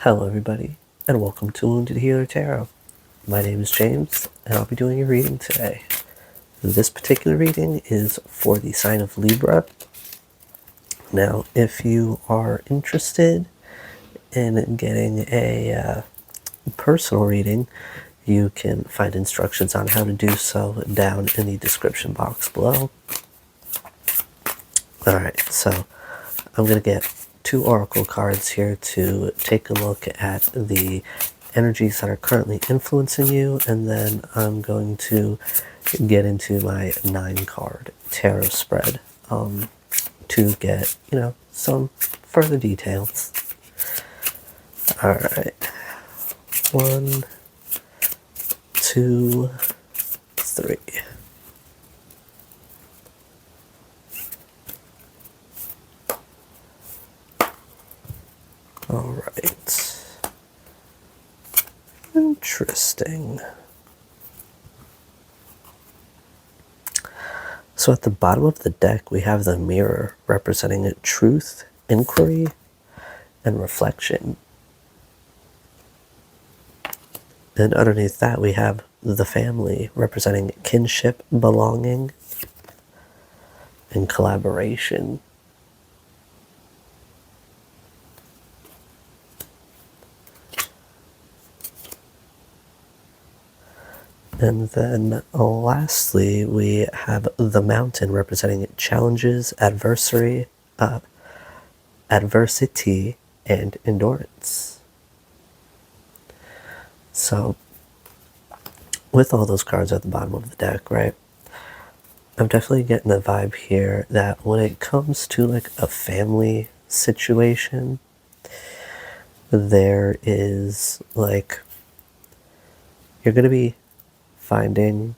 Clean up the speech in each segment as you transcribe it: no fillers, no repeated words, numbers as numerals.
Hello everybody, and welcome to Wounded Healer Tarot. My name is James, and I'll be doing a reading today. This particular reading is for the sign of Libra. Now, if you are interested in getting a personal reading, you can find instructions on how to do so down in the description box below. Alright, so I'm going to get two oracle cards here to take a look at the energies that are currently influencing you, and then I'm going to get into my 9-card tarot spread to get, some further details. Alright. 1, 2, 3. Alright. Interesting. So at the bottom of the deck, we have the mirror representing truth, inquiry, and reflection. And underneath that, we have the family representing kinship, belonging, and collaboration. And then lastly, we have the mountain representing challenges, adversity, and endurance. So, with all those cards at the bottom of the deck, right, I'm definitely getting the vibe here that when it comes to like a family situation, there is like, you're going to be finding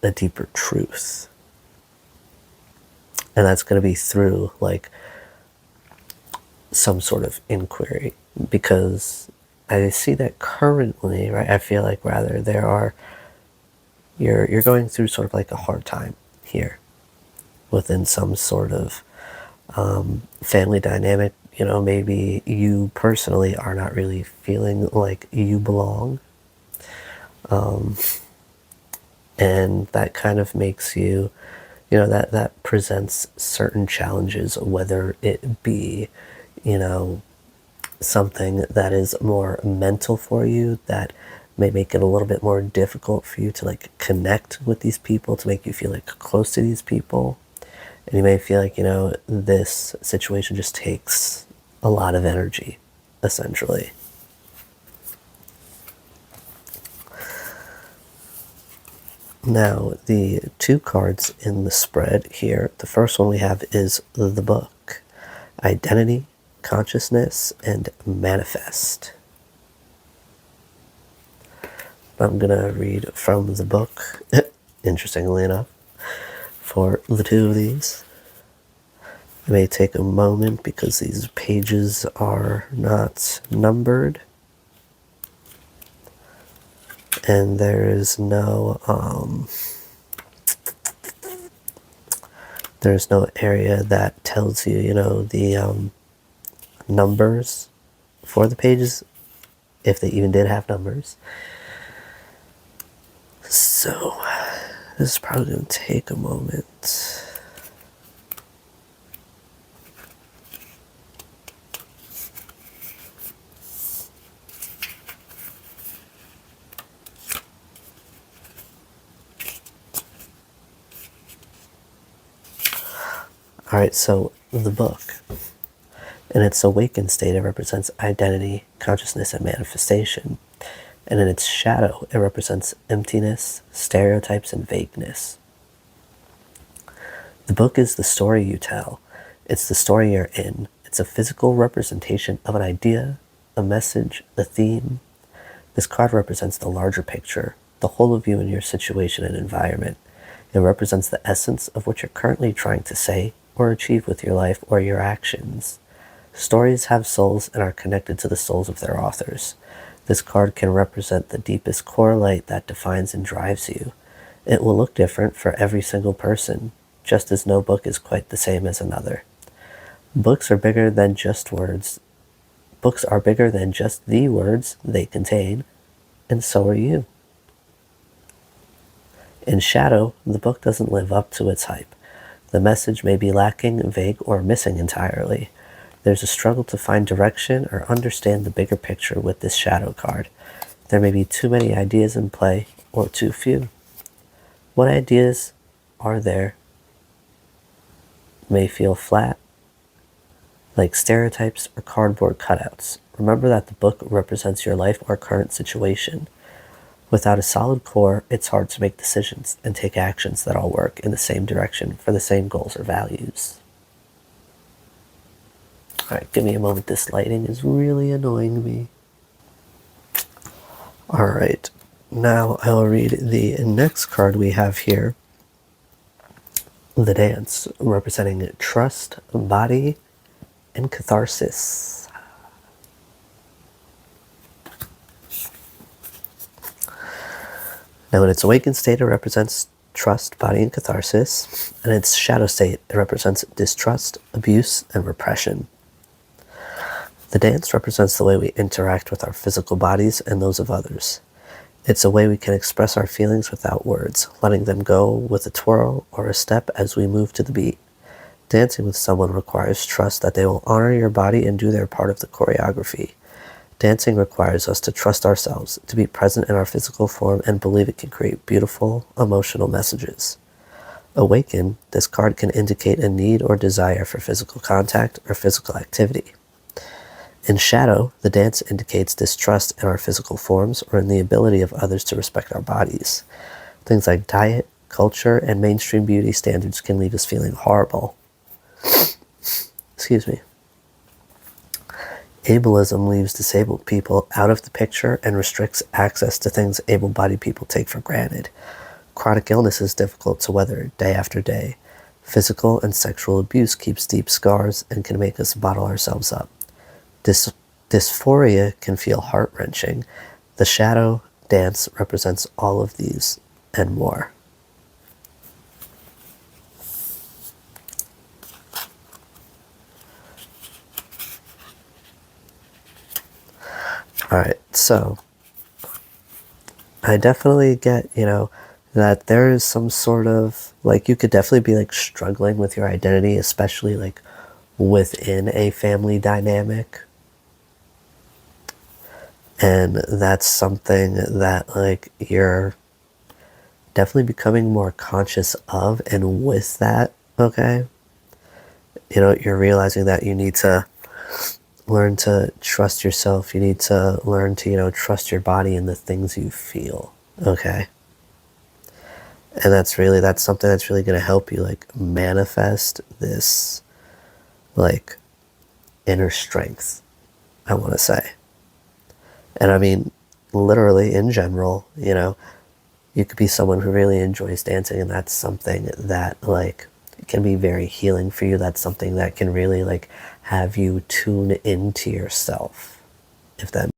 a deeper truth. And that's going to be through like some sort of inquiry, because I see that currently, right, I feel like rather you're going through sort of like a hard time here within some sort of family dynamic. Maybe you personally are not really feeling like you belong. And that kind of makes you, that presents certain challenges, whether it be, something that is more mental for you that may make it a little bit more difficult for you to like connect with these people, to make you feel like close to these people. And you may feel like, this situation just takes a lot of energy, essentially. Now, the two cards in the spread here, the first one we have is the book, Identity, Consciousness, and Manifest. I'm going to read from the book, interestingly enough, for the two of these. I may take a moment because these pages are not numbered. And there is no there's no area that tells you, the numbers for the pages, if they even did have numbers. So this is probably going to take a moment. Alright, so the book, in its awakened state, it represents identity, consciousness, and manifestation. And in its shadow, it represents emptiness, stereotypes, and vagueness. The book is the story you tell. It's the story you're in. It's a physical representation of an idea, a message, a theme. This card represents the larger picture, the whole of you and your situation and environment. It represents the essence of what you're currently trying to say or achieve with your life or your actions. Stories have souls and are connected to the souls of their authors. This card can represent the deepest core light that defines and drives you. It will look different for every single person, just as no book is quite the same as another. Books are bigger than just words. Books are bigger than just the words they contain, and so are you. In shadow, the book doesn't live up to its hype. The message may be lacking, vague, or missing entirely. There's a struggle to find direction or understand the bigger picture with this shadow card. There may be too many ideas in play, or too few. What ideas are there may feel flat, like stereotypes or cardboard cutouts. Remember that the book represents your life or current situation. Without a solid core, it's hard to make decisions and take actions that all work in the same direction for the same goals or values. Alright, give me a moment. This lighting is really annoying me. Alright, now I'll read the next card we have here. The Dance, representing trust, body, and catharsis. Now in its awakened state, it represents trust, body, and catharsis. And its shadow state, it represents distrust, abuse, and repression. The dance represents the way we interact with our physical bodies and those of others. It's a way we can express our feelings without words, letting them go with a twirl or a step as we move to the beat. Dancing with someone requires trust that they will honor your body and do their part of the choreography. Dancing requires us to trust ourselves, to be present in our physical form, and believe it can create beautiful, emotional messages. Awaken, this card can indicate a need or desire for physical contact or physical activity. In shadow, the dance indicates distrust in our physical forms or in the ability of others to respect our bodies. Things like diet, culture, and mainstream beauty standards can leave us feeling horrible. Excuse me. Ableism leaves disabled people out of the picture and restricts access to things able-bodied people take for granted. Chronic illness is difficult to weather day after day. Physical and sexual abuse keeps deep scars and can make us bottle ourselves up. Dysphoria can feel heart-wrenching. The shadow dance represents all of these and more. Alright, so I definitely get, that there is some sort of, you could definitely be, struggling with your identity, especially, within a family dynamic. And that's something that, you're definitely becoming more conscious of, and with that, okay, you're realizing that you need to learn to trust yourself. You need to learn to, trust your body and the things you feel, okay? And that's something that's really going to help you, manifest this, inner strength, I want to say. And I mean, literally, in general, you could be someone who really enjoys dancing, and that's something that, can be very healing for you. That's something that can really, have you tune into yourself, if that.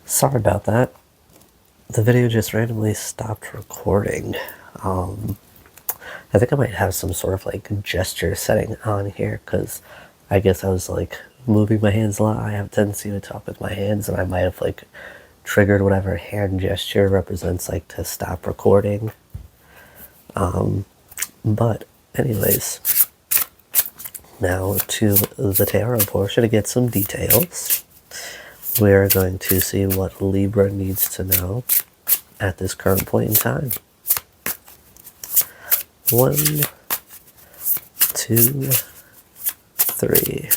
Sorry about that. The video just randomly stopped recording. I think I might have some sort of gesture setting on here, because I guess I was moving my hands a lot. I have a tendency to talk with my hands, and I might have triggered whatever hand gesture represents to stop recording. But anyways, now to the tarot portion to get some details. We're going to see what Libra needs to know at this current point in time. 1, 2, 3.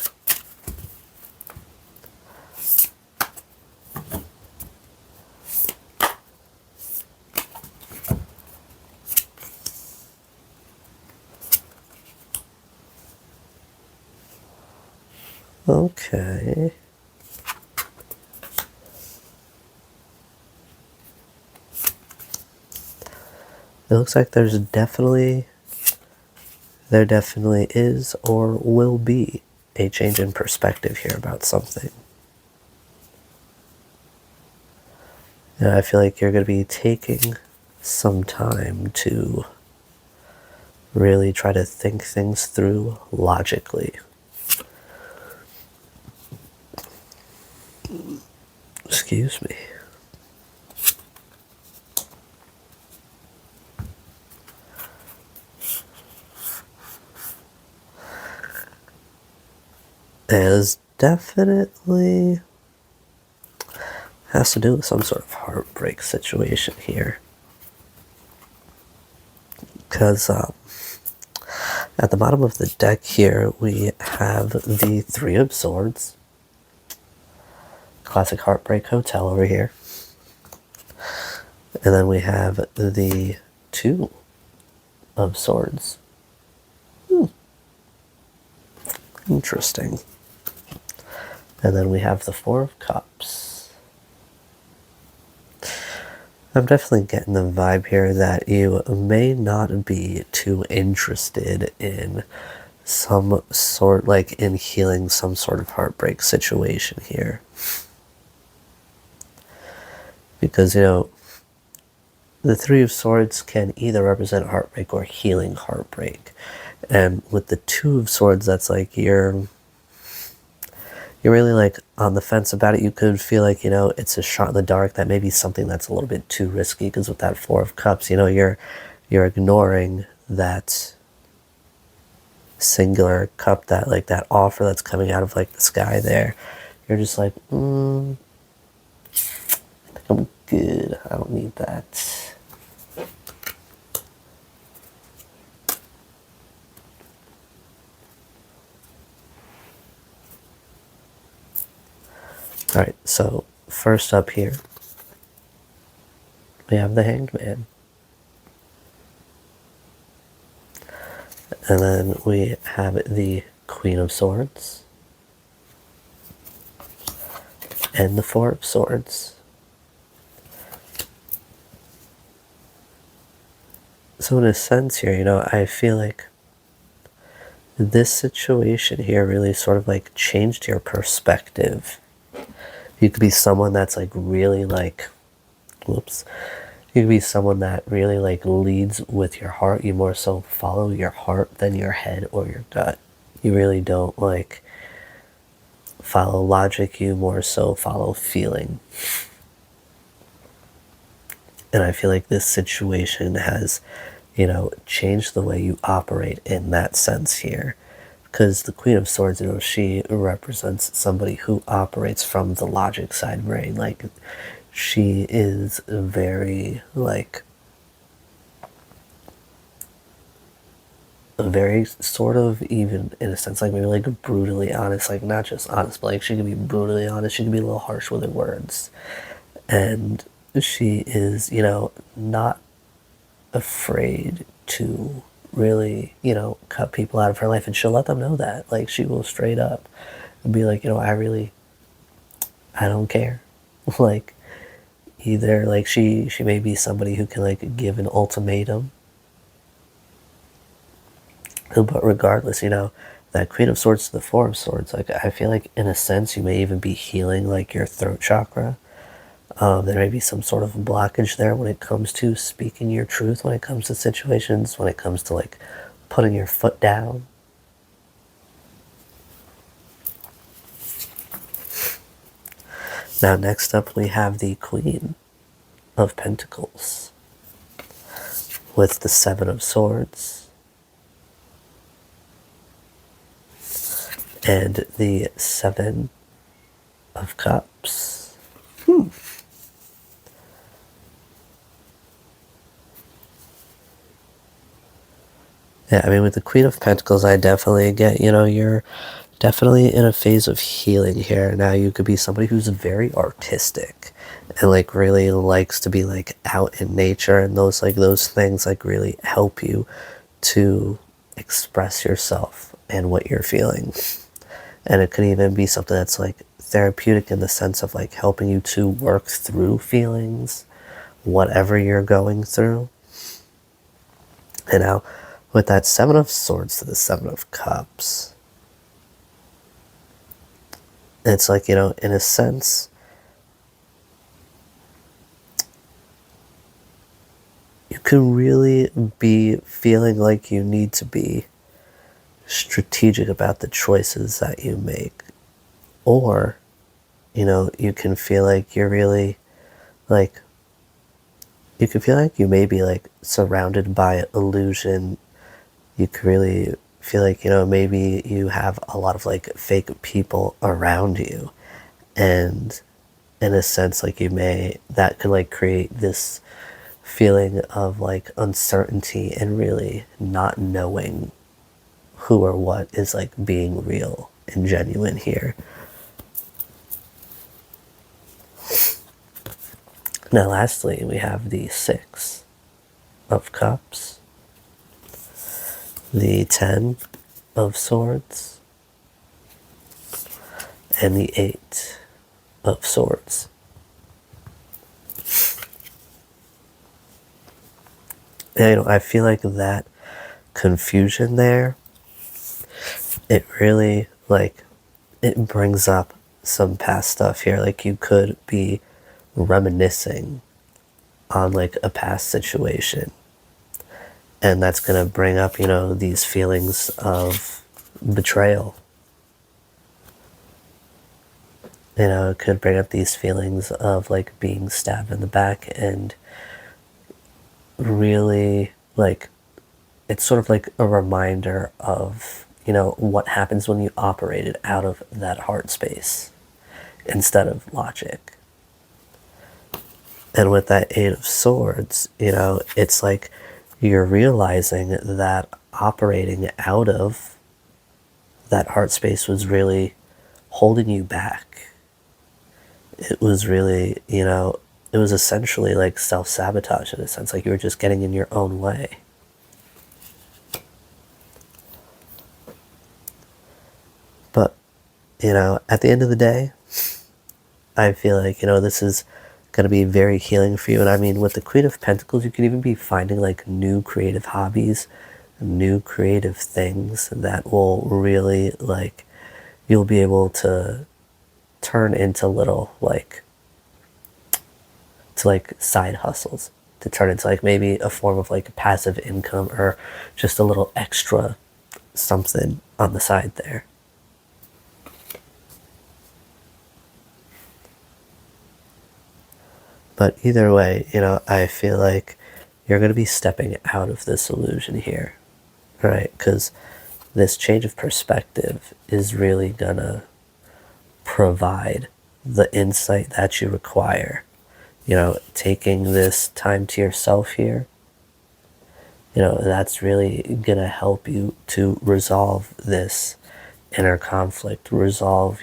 Okay. It looks like there definitely is or will be a change in perspective here about something. And I feel like you're going to be taking some time to really try to think things through logically. Excuse me. Is definitely has to do with some sort of heartbreak situation here. Because at the bottom of the deck here, we have the Three of Swords. Classic Heartbreak Hotel over here. And then we have the Two of Swords. Interesting. And then we have the Four of Cups. I'm definitely getting the vibe here that you may not be too interested in some sort, like in healing some sort of heartbreak situation here. Because, you know, the Three of Swords can either represent heartbreak or healing heartbreak. And with the Two of Swords, that's like you're really like on the fence about it. You could feel like, you know, it's a shot in the dark. That may be something that's a little bit too risky, because with that Four of Cups, you know, you're ignoring that singular cup, that like that offer that's coming out of like the sky there. You're just like, I think I'm good. I don't need that. All right, so first up here, we have the Hanged Man. And then we have the Queen of Swords. And the Four of Swords. So in a sense here, you know, I feel like this situation here really sort of like changed your perspective. You could be someone that's like really like, whoops. You could be someone that really like leads with your heart. You more so follow your heart than your head or your gut. You really don't like follow logic. You more so follow feeling. And I feel like this situation has, you know, changed the way you operate in that sense here. Because the Queen of Swords, you know, she represents somebody who operates from the logic side brain. Like, she is very, like, very sort of, even in a sense, like maybe like brutally honest. Like, not just honest, but like she can be brutally honest. She can be a little harsh with her words. And she is, you know, not afraid to really, you know, cut people out of her life, and she'll let them know that. Like, she will straight up be like, you know, I don't care. Like, either like she may be somebody who can like give an ultimatum, but regardless, you know, that Queen of Swords to the Four of Swords, like I feel like in a sense you may even be healing like your throat chakra. There may be some sort of blockage there when it comes to speaking your truth, when it comes to situations, when it comes to like putting your foot down. Now next up we have the Queen of Pentacles with the Seven of Swords and the Seven of Cups. Yeah, I mean, with the Queen of Pentacles, I definitely get, you know, you're definitely in a phase of healing here. Now, you could be somebody who's very artistic and, like, really likes to be, like, out in nature, and those things, like, really help you to express yourself and what you're feeling. And it could even be something that's, like, therapeutic in the sense of, like, helping you to work through feelings, whatever you're going through. And now, with that Seven of Swords to the Seven of Cups, it's like, you know, in a sense, you can really be feeling like you need to be strategic about the choices that you make. Or you can feel like you're really, like, you can feel like you may be, like, surrounded by illusion. You could really feel like, maybe you have a lot of, like, fake people around you. And in a sense, like, that could, like, create this feeling of, like, uncertainty and really not knowing who or what is, like, being real and genuine here. Now, lastly, we have the Six of Cups, the Ten of Swords, and the Eight of Swords. And, I feel like that confusion there, it really, like, it brings up some past stuff here. Like, you could be reminiscing on, like, a past situation, and that's going to bring up, these feelings of betrayal. It could bring up these feelings of, like, being stabbed in the back, and really, like, it's sort of like a reminder of, what happens when you operated out of that heart space instead of logic. And with that Eight of Swords, it's like you're realizing that operating out of that heart space was really holding you back. It was really, it was essentially like self-sabotage in a sense, like you were just getting in your own way. But, at the end of the day, I feel like, this is going to be very healing for you. And I mean, with the Queen of Pentacles, you can even be finding, like, new creative hobbies, new creative things that will really, like, you'll be able to turn into little, like, side hustles, to turn into, like, maybe a form of, like, passive income, or just a little extra something on the side there. But either way, I feel like you're going to be stepping out of this illusion here, right? Because this change of perspective is really going to provide the insight that you require. Taking this time to yourself here, that's really going to help you to resolve this inner conflict, resolve,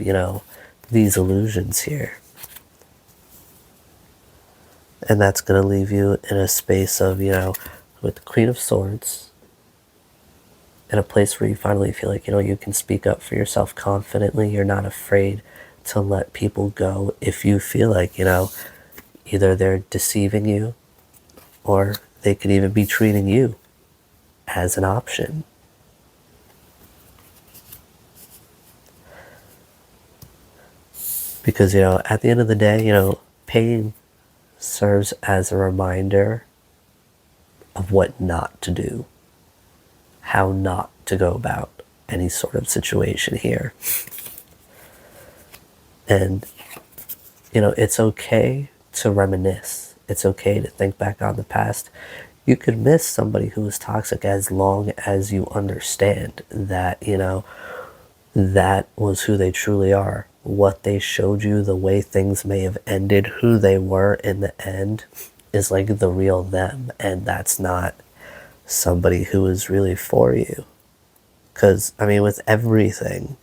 these illusions here. And that's going to leave you in a space of, with the Queen of Swords, in a place where you finally feel like, you can speak up for yourself confidently. You're not afraid to let people go if you feel like, either they're deceiving you, or they could even be treating you as an option. Because, at the end of the day, pain serves as a reminder of what not to do, how not to go about any sort of situation here. And, it's okay to reminisce. It's okay to think back on the past. You could miss somebody who is toxic as long as you understand that, that was who they truly are. What they showed you, the way things may have ended, who they were in the end, is like the real them. And that's not somebody who is really for you. Because, I mean, with everything,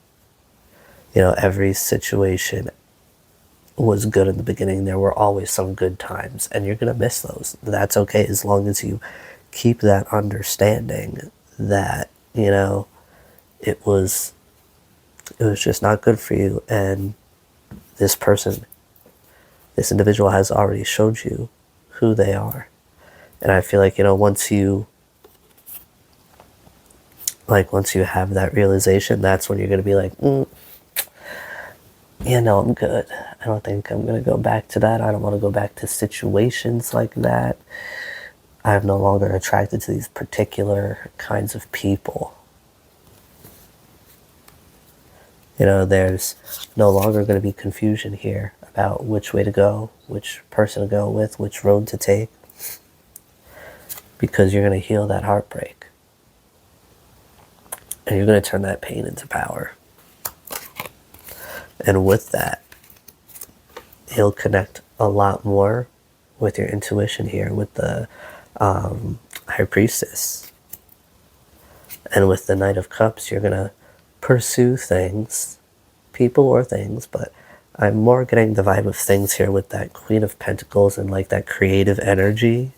every situation was good in the beginning. There were always some good times, and you're going to miss those. That's okay, as long as you keep that understanding that, it was just not good for you, and this individual has already showed you who they are. And I feel like, once you have that realization, that's when you're going to be like, I'm good. I don't think I'm going to go back to that. I don't want to go back to situations like that. I'm no longer attracted to these particular kinds of people. There's no longer going to be confusion here about which way to go, which person to go with, which road to take, because you're going to heal that heartbreak. And you're going to turn that pain into power. And with that, you'll connect a lot more with your intuition here, with the High Priestess. And with the Knight of Cups, you're going to pursue things, people or things, but I'm more getting the vibe of things here with that Queen of Pentacles and like that creative energy.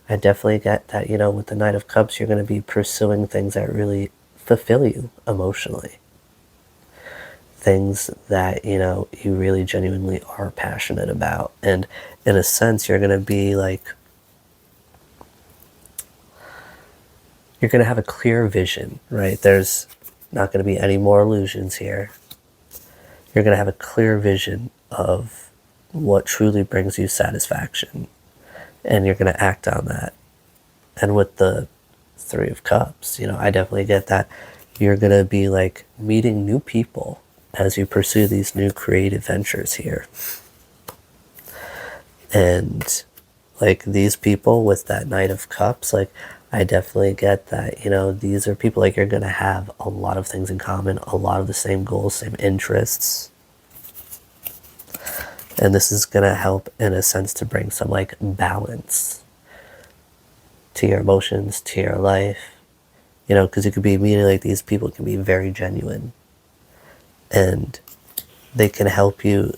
I definitely get that, with the Knight of Cups, you're going to be pursuing things that really fulfill you emotionally. Things that, you really genuinely are passionate about. And in a sense, you're going to be like, you're going to have a clear vision, right? There's not going to be any more illusions here. You're going to have a clear vision of what truly brings you satisfaction. And you're going to act on that. And with the Three of Cups, I definitely get that. You're going to be like meeting new people as you pursue these new creative ventures here. And like these people with that Knight of Cups, like I definitely get that, these are people like you're going to have a lot of things in common, a lot of the same goals, same interests. And this is going to help in a sense to bring some like balance to your emotions, to your life, because it could be immediately like these people can be very genuine and they can help you,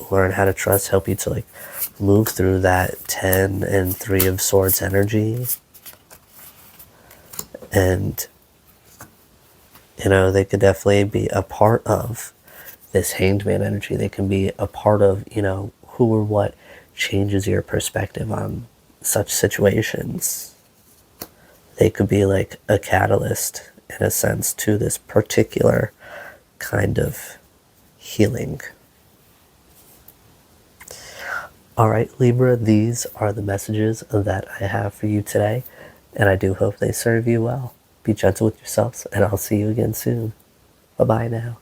learn how to trust, help you to like move through that 10 and 3 of Swords energy. And, they could definitely be a part of this Hanged Man energy. They can be a part of, who or what changes your perspective on such situations. They could be like a catalyst, in a sense, to this particular kind of healing. All right, Libra, these are the messages that I have for you today, and I do hope they serve you well. Be gentle with yourselves, and I'll see you again soon. Bye-bye now.